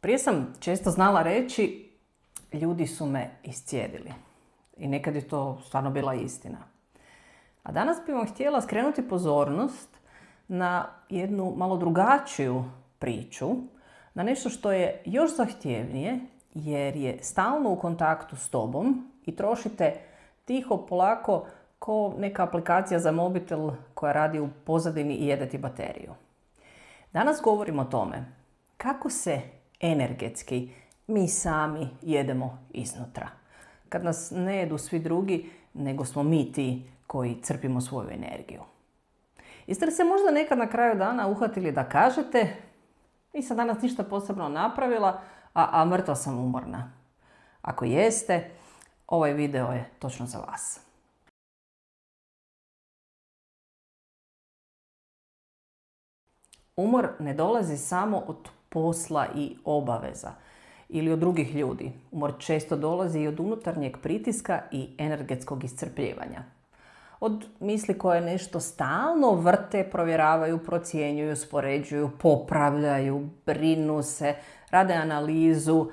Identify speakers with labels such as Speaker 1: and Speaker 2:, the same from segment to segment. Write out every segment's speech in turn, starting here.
Speaker 1: Prije sam često znala reći, ljudi su me iscijedili. I nekad je to stvarno bila istina. A danas bih vam htjela skrenuti pozornost na jednu malo drugačiju priču, na nešto što je još zahtjevnije, jer je stalno u kontaktu s tobom i trošite tiho, polako, ko neka aplikacija za mobitel koja radi u pozadini i jede ti bateriju. Danas govorimo o tome kako se energetski mi sami jedemo iznutra. Kad nas ne jedu svi drugi, nego smo mi ti koji crpimo svoju energiju. Jeste li se možda nekad na kraju dana uhvatili da kažete nisam danas ništa posebno napravila, a mrtva sam umorna? Ako jeste, ovaj video je točno za vas. Umor ne dolazi samo od posla i obaveza ili od drugih ljudi. Umor često dolazi i od unutarnjeg pritiska i energetskog iscrpljivanja. Od misli koje nešto stalno vrte, provjeravaju, procjenjuju, uspoređuju, popravljaju, brinu se, rade analizu,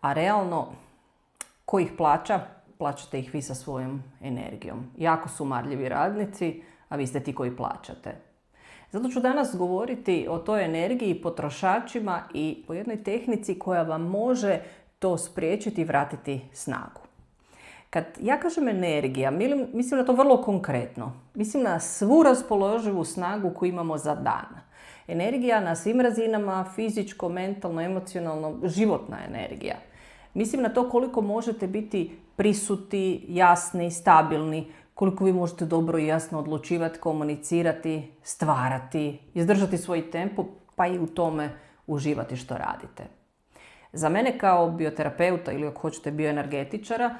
Speaker 1: a realno ko ih plaća? Plaćate ih vi sa svojom energijom. Jako su marljivi radnici, a vi ste ti koji plaćate. Zato ću danas govoriti o toj energiji, potrošačima i o jednoj tehnici koja vam može to spriječiti i vratiti snagu. Kad ja kažem energija, mislim na to vrlo konkretno. Mislim na svu raspoloživu snagu koju imamo za dan. Energija na svim razinama, fizičko, mentalno, emocionalno, životna energija. Mislim na to koliko možete biti prisutni, jasni, stabilni, koliko vi možete dobro i jasno odlučivati, komunicirati, stvarati, izdržati svoj tempo, pa i u tome uživati što radite. Za mene kao bioterapeuta ili ako hoćete bioenergetičara,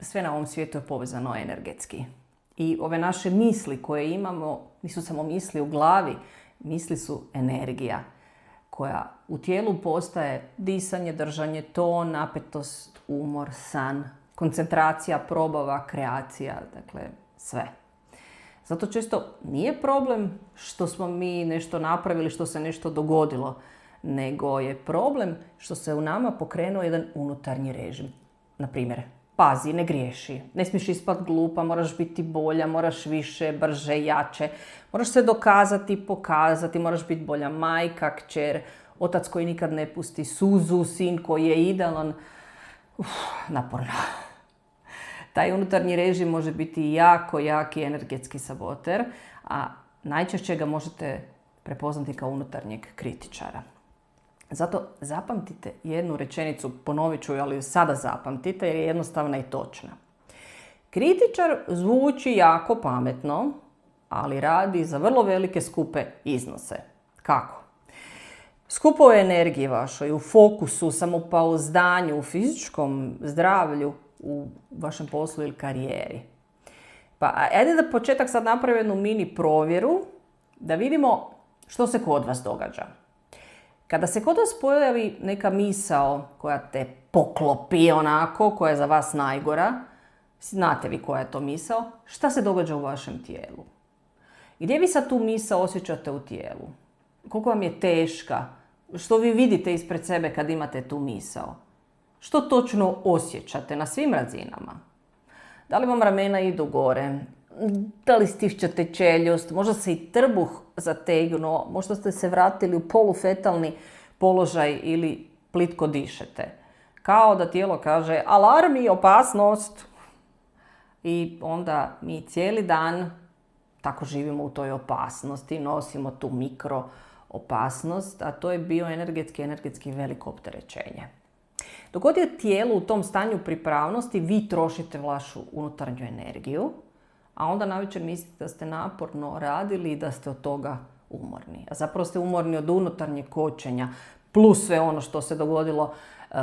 Speaker 1: sve na ovom svijetu je povezano energetski. I ove naše misli koje imamo nisu samo misli u glavi, misli su energija koja u tijelu postaje disanje, držanje, ton, napetost, umor, san, koncentracija, probava, kreacija, dakle sve. Zato često nije problem što smo mi nešto napravili, što se nešto dogodilo, nego je problem što se u nama pokrenuo jedan unutarnji režim. Naprimjer, pazi, ne griješi, ne smiješ ispati glupa, moraš biti bolja, moraš više, brže, jače, moraš se dokazati, pokazati, moraš biti bolja majka, kćer, otac koji nikad ne pusti suzu, sin koji je idealan. Naporno. Taj unutarnji režim može biti jako jaki energetski saboter, a najčešće ga možete prepoznati kao unutarnjeg kritičara. Zato zapamtite jednu rečenicu, ponovit ću ju, ali sada zapamtite jer je jednostavna i točna. Kritičar zvuči jako pametno, ali radi za vrlo velike skupe iznose. Kako? Skupo u energiji vašoj, u fokusu, samopouzdanju, u fizičkom zdravlju, u vašem poslu ili karijeri. Pa ajde da početak sad napravim jednu mini provjeru da vidimo što se kod vas događa. Kada se kod vas pojavi neka misao koja te poklopi onako, koja je za vas najgora, znate vi koja je to misao, šta se događa u vašem tijelu? Gdje vi sad tu misao osjećate u tijelu? Koliko vam je teška? Što vi vidite ispred sebe kad imate tu misao? Što točno osjećate na svim razinama? Da li vam ramena idu gore? Da li stišćate čeljust? Možda se i trbuh zategnuo? Možda ste se vratili u polufetalni položaj ili plitko dišete? Kao da tijelo kaže alarm i opasnost. I onda mi cijeli dan tako živimo u toj opasnosti, nosimo tu mikro opasnost, a to je energetski veliko opterećenje. Dok god je tijelo u tom stanju pripravnosti, vi trošite vašu unutarnju energiju, a onda navečer mislite da ste naporno radili i da ste od toga umorni. A zapravo ste umorni od unutarnjeg kočenja, plus sve ono što se dogodilo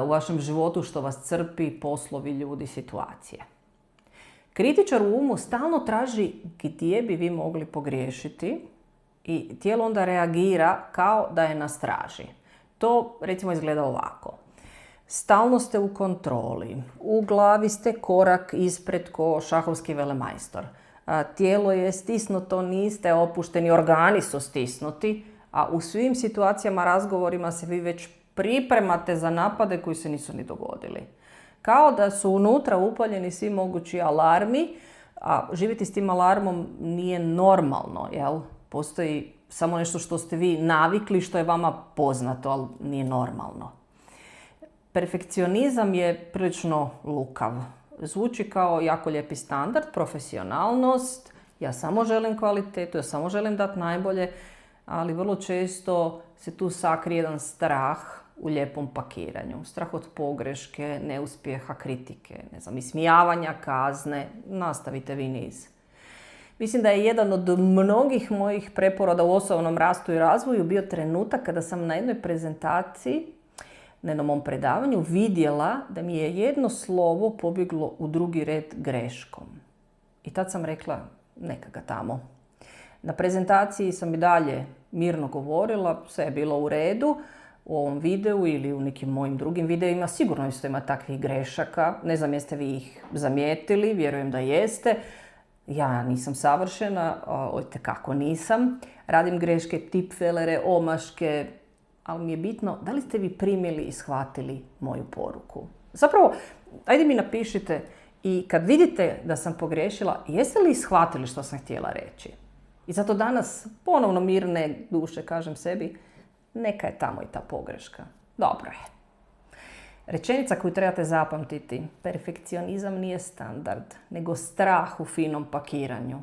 Speaker 1: u vašem životu, što vas crpi, poslovi, ljudi, situacije. Kritičar u umu stalno traži gdje bi vi mogli pogriješiti i tijelo onda reagira kao da je na straži. To recimo izgleda ovako. Stalno ste u kontroli, u glavi ste korak ispred ko šahovski velemajstor. Tijelo je stisnuto, niste opušteni, organi su stisnuti, a u svim situacijama, razgovorima se vi već pripremate za napade koji se nisu ni dogodili. Kao da su unutra upaljeni svi mogući alarmi, a živjeti s tim alarmom nije normalno, jel? Postoji samo nešto što ste vi navikli, što je vama poznato, ali nije normalno. Perfekcionizam je prilično lukav. Zvuči kao jako lijepi standard, profesionalnost, ja samo želim kvalitetu, ja samo želim dati najbolje, ali vrlo često se tu sakrije jedan strah u lijepom pakiranju. Strah od pogreške, neuspjeha, kritike, ismijavanja, kazne, nastavite vi niz. Mislim da je jedan od mnogih mojih preporoda u osobnom rastu i razvoju bio trenutak kada sam na jednoj prezentaciji, na jednom mom predavanju, vidjela da mi je jedno slovo pobjeglo u drugi red greškom. I tad sam rekla, neka ga tamo. Na prezentaciji sam i dalje mirno govorila, sve je bilo u redu. U ovom videu ili u nekim mojim drugim videima sigurno isto ima takvih grešaka. Ne znam jeste vi ih zamijetili, vjerujem da jeste. Ja nisam savršena, kako nisam. Radim greške, tipfelere, omaške, ali mi je bitno da li ste vi primili i shvatili moju poruku. Zapravo, ajde mi napišite i kad vidite da sam pogriješila, jeste li shvatili što sam htjela reći? I zato danas ponovno mirne duše kažem sebi, neka je tamo i ta pogreška. Dobro je. Rečenica koju trebate zapamtiti, perfekcionizam nije standard, nego strah u finom pakiranju.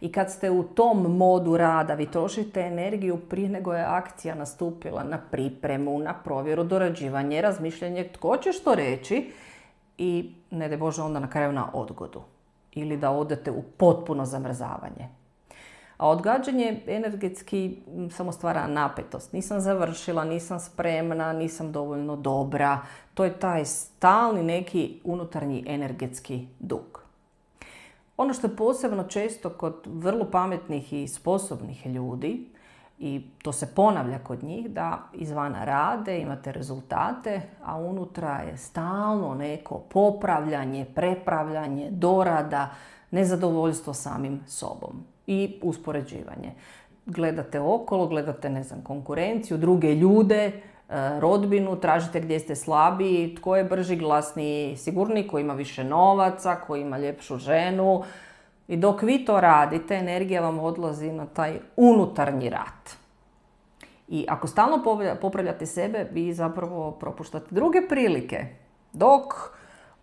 Speaker 1: I kad ste u tom modu rada, vi trošite energiju prije nego je akcija nastupila, na pripremu, na provjeru, dorađivanje, razmišljanje, tko će što reći i ne daj Bože onda na kraju na odgodu. Ili da odete u potpuno zamrzavanje. A odgađanje energetski samo stvara napetost. Nisam završila, nisam spremna, nisam dovoljno dobra. To je taj stalni neki unutarnji energetski dug. Ono što je posebno često kod vrlo pametnih i sposobnih ljudi, i to se ponavlja kod njih, da izvana rade, imate rezultate, a unutra je stalno neko popravljanje, prepravljanje, dorada, nezadovoljstvo samim sobom i uspoređivanje. Gledate okolo, gledate, konkurenciju, druge ljude, rodbinu, tražite gdje ste slabiji, tko je brži, glasniji, sigurniji, ko ima više novaca, ko ima ljepšu ženu. I dok vi to radite, energija vam odlazi na taj unutarnji rat. I ako stalno popravljate sebe, vi zapravo propuštate druge prilike. Dok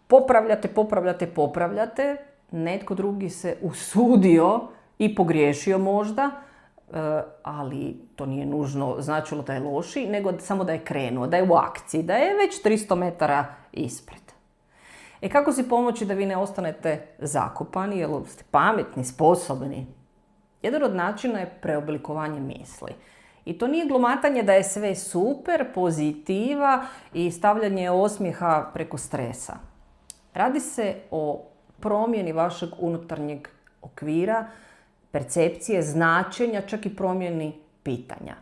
Speaker 1: popravljate, netko drugi se usudio i pogriješio možda, ali to nije nužno značilo da je loši, nego samo da je krenuo, da je u akciji, da je već 300 metara ispred. Kako si pomoći da vi ne ostanete zakopani, jer ste pametni, sposobni? Jedan od načina je preoblikovanje misli. I to nije glomatanje da je sve super, pozitiva i stavljanje osmijeha preko stresa. Radi se o promjeni vašeg unutarnjeg okvira, percepcije, značenja, čak i promjeni pitanja.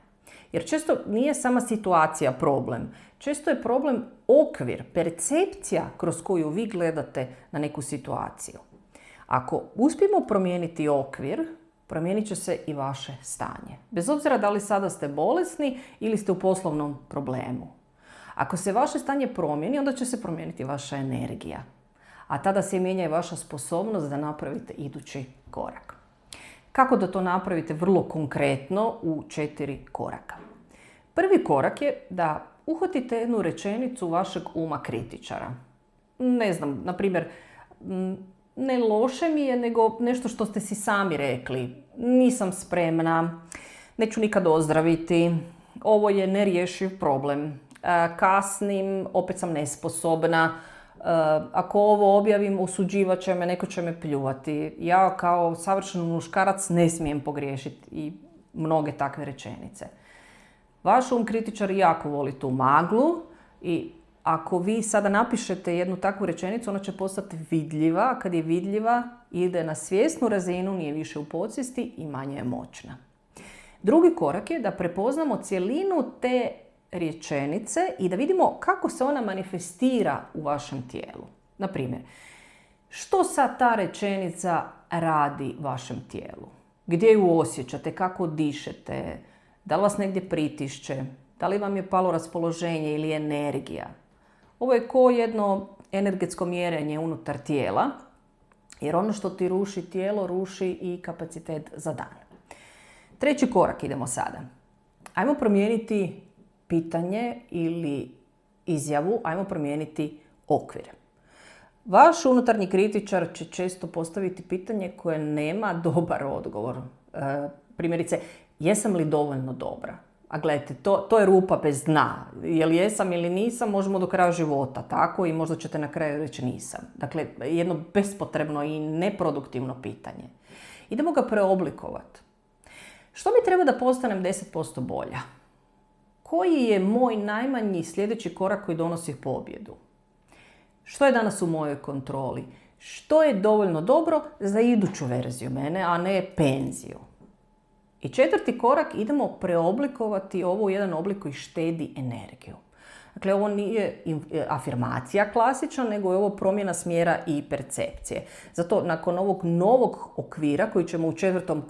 Speaker 1: Jer često nije sama situacija problem. Često je problem okvir, percepcija kroz koju vi gledate na neku situaciju. Ako uspijemo promijeniti okvir, promijenit će se i vaše stanje. Bez obzira da li sada ste bolesni ili ste u poslovnom problemu. Ako se vaše stanje promijeni, onda će se promijeniti vaša energija. A tada se mijenja i vaša sposobnost da napravite idući korak. Kako da to napravite vrlo konkretno u 4 koraka? Prvi korak je da uhvatite jednu rečenicu vašeg uma kritičara. Na primjer, ne loše mi je, nego nešto što ste si sami rekli. Nisam spremna, neću nikad ozdraviti, ovo je nerješiv problem, kasnim, opet sam nesposobna, ako ovo objavim, osuđivat će me, neko će me pljuvati. Ja kao savršen muškarac ne smijem pogriješiti i mnoge takve rečenice. Vaš um kritičar jako voli tu maglu i ako vi sada napišete jednu takvu rečenicu, ona će postati vidljiva, a kad je vidljiva ide na svjesnu razinu, nije više u podsvijesti i manje je moćna. Drugi korak je da prepoznamo cjelinu te rečenice i da vidimo kako se ona manifestira u vašem tijelu. Na primjer, što sad ta rečenica radi vašem tijelu? Gdje ju osjećate, kako dišete, da li vas negdje pritišće, Da li vam je palo raspoloženje ili energija? Ovo je ko jedno energetsko mjerenje unutar tijela, jer ono što ti ruši tijelo, ruši i kapacitet za dan. Treći korak idemo sada. Ajmo promijeniti pitanje ili izjavu, ajmo promijeniti okvir. Vaš unutarnji kritičar će često postaviti pitanje koje nema dobar odgovor. Primjerice, jesam li dovoljno dobra? A gledajte, to je rupa bez dna. Jel jesam ili nisam, možemo do kraja života, tako? I možda ćete na kraju reći nisam. Dakle, jedno bespotrebno i neproduktivno pitanje. Idemo ga preoblikovati. Što mi treba da postanem 10% bolja? Koji je moj najmanji sljedeći korak koji donosi pobjedu? Što je danas u mojoj kontroli? Što je dovoljno dobro za iduću verziju mene, a ne penziju? I četvrti korak, idemo preoblikovati ovo u jedan oblik koji štedi energiju. Dakle, ovo nije afirmacija klasična, nego je ovo promjena smjera i percepcije. Zato nakon ovog novog okvira koji ćemo u četvrtom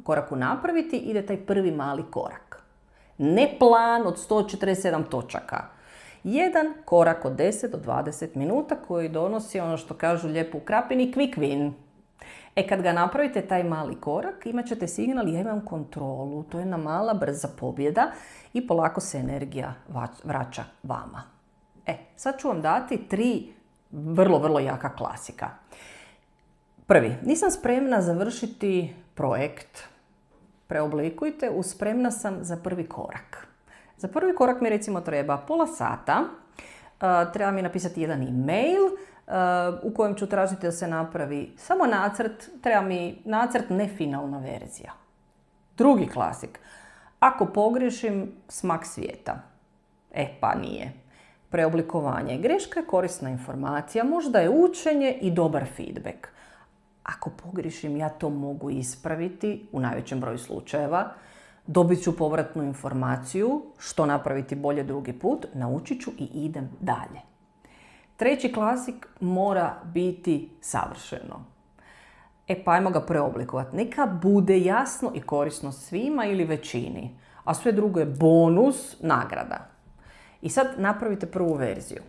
Speaker 1: koraku napraviti, ide taj prvi mali korak. Ne plan od 147 točaka. Jedan korak od 10 do 20 minuta koji donosi ono što kažu lijepo u Krapini quick win. Kad ga napravite taj mali korak, imat ćete signal ja imam kontrolu. To je jedna mala brza pobjeda i polako se energija vraća vama. Sad ću vam dati 3 vrlo jaka klasika. Prvi, nisam spremna završiti projekt. Preoblikujte u spremna sam za prvi korak. Za prvi korak mi recimo treba pola sata. Treba mi napisati jedan e-mail u kojem ću tražiti da se napravi samo nacrt. Treba mi nacrt, ne finalna verzija. Drugi klasik. Ako pogriješim, smak svijeta. Pa nije. Preoblikovanje. Greška je korisna informacija, možda je učenje i dobar feedback. Ako pogriješim, ja to mogu ispraviti u najvećem broju slučajeva. Dobit ću povratnu informaciju, što napraviti bolje drugi put, naučit ću i idem dalje. Treći klasik mora biti savršeno. Pa ajmo ga preoblikovati. Neka bude jasno i korisno svima ili većini, a sve drugo je bonus, nagrada. I sad napravite prvu verziju.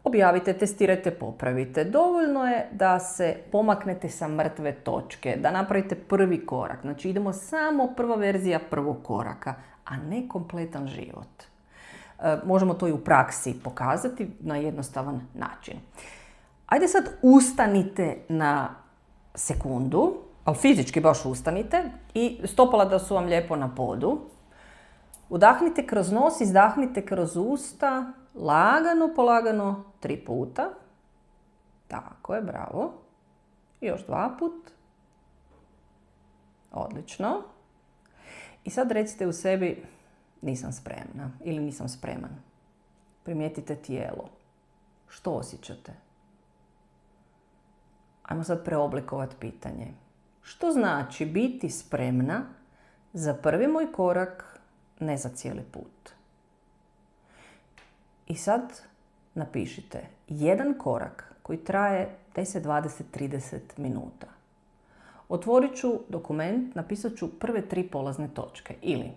Speaker 1: Objavite, testirajte, popravite. Dovoljno je da se pomaknete sa mrtve točke, da napravite prvi korak. Znači idemo samo prva verzija prvog koraka, a ne kompletan život. Možemo to i u praksi pokazati na jednostavan način. Ajde sad ustanite na sekundu, ali fizički baš ustanite i stopala da su vam lijepo na podu. Udahnite kroz nos, izdahnite kroz usta, lagano, polagano 3 puta. Tako je, bravo. I još 2 put. Odlično. I sad recite u sebi nisam spremna ili nisam spreman. Primijetite tijelo. Što osjećate? Ajmo sad preoblikovati pitanje. Što znači biti spremna za prvi moj korak, ne za cijeli put? I sad napišite jedan korak koji traje 10, 20, 30 minuta. Otvorit ću dokument, napisat ću prve 3 polazne točke ili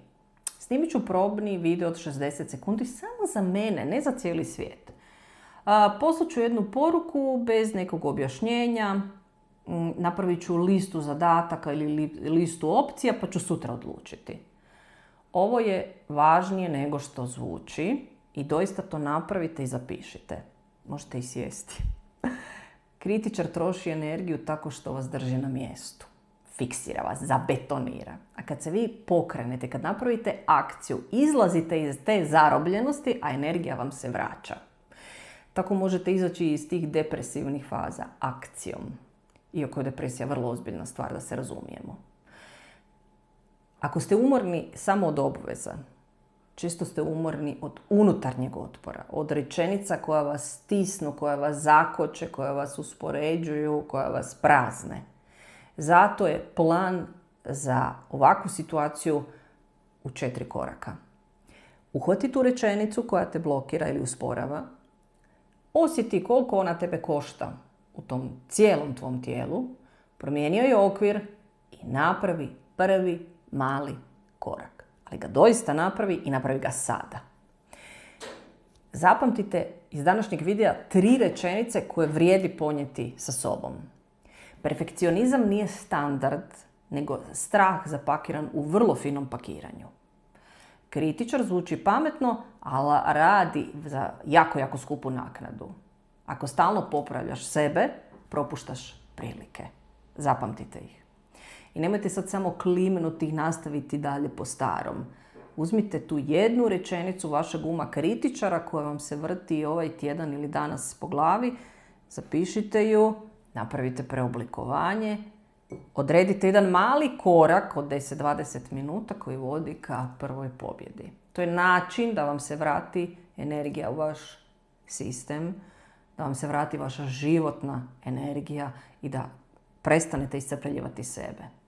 Speaker 1: snimit ću probni video od 60 sekundi samo za mene, ne za cijeli svijet. Poslat ću jednu poruku bez nekog objašnjenja, napravit ću listu zadataka ili listu opcija pa ću sutra odlučiti. Ovo je važnije nego što zvuči i doista to napravite i zapišite. Možete i sjesti. Kritičar troši energiju tako što vas drži na mjestu. Fiksira vas, zabetonira. A kad se vi pokrenete, kad napravite akciju, izlazite iz te zarobljenosti, a energija vam se vraća. Tako možete izaći iz tih depresivnih faza akcijom. Iako je depresija vrlo ozbiljna stvar, da se razumijemo. Ako ste umorni samo od obveza, često ste umorni od unutarnjeg otpora, od rečenica koja vas stisnu, koja vas zakoče, koja vas uspoređuju, koja vas prazne. Zato je plan za ovakvu situaciju u 4 koraka. Uhvati tu rečenicu koja te blokira ili usporava. Osjeti koliko ona tebe košta u tom cijelom tvom tijelu. Promijenio je okvir i napravi prvi mali korak. ali ga doista napravi i napravi ga sada. Zapamtite iz današnjeg videa 3 rečenice koje vrijedi ponijeti sa sobom. Perfekcionizam nije standard, nego strah zapakiran u vrlo finom pakiranju. Kritičar zvuči pametno, ali radi za jako skupu naknadu. Ako stalno popravljaš sebe, propuštaš prilike. Zapamtite ih. I nemojte sad samo klimnuti i nastaviti dalje po starom. Uzmite tu jednu rečenicu vašeg uma kritičara koja vam se vrti ovaj tjedan ili danas po glavi, zapišite ju, napravite preoblikovanje, odredite jedan mali korak od 10-20 minuta koji vodi ka prvoj pobjedi. To je način da vam se vrati energija u vaš sistem, da vam se vrati vaša životna energija i da prestanete iscrpljivati sebe.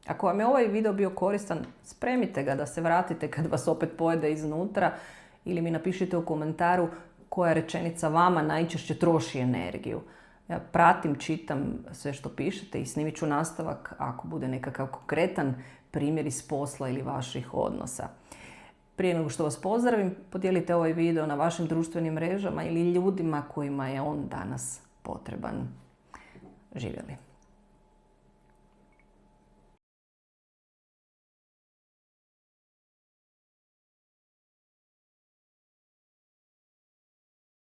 Speaker 1: Ako vam je ovaj video bio koristan, spremite ga da se vratite kad vas opet pojede iznutra ili mi napišite u komentaru koja rečenica vama najčešće troši energiju. Ja pratim, čitam sve što pišete i snimit ću nastavak ako bude nekakav konkretan primjer iz posla ili vaših odnosa. Prije nego što vas pozdravim, podijelite ovaj video na vašim društvenim mrežama ili ljudima kojima je on danas potreban. Živjeli!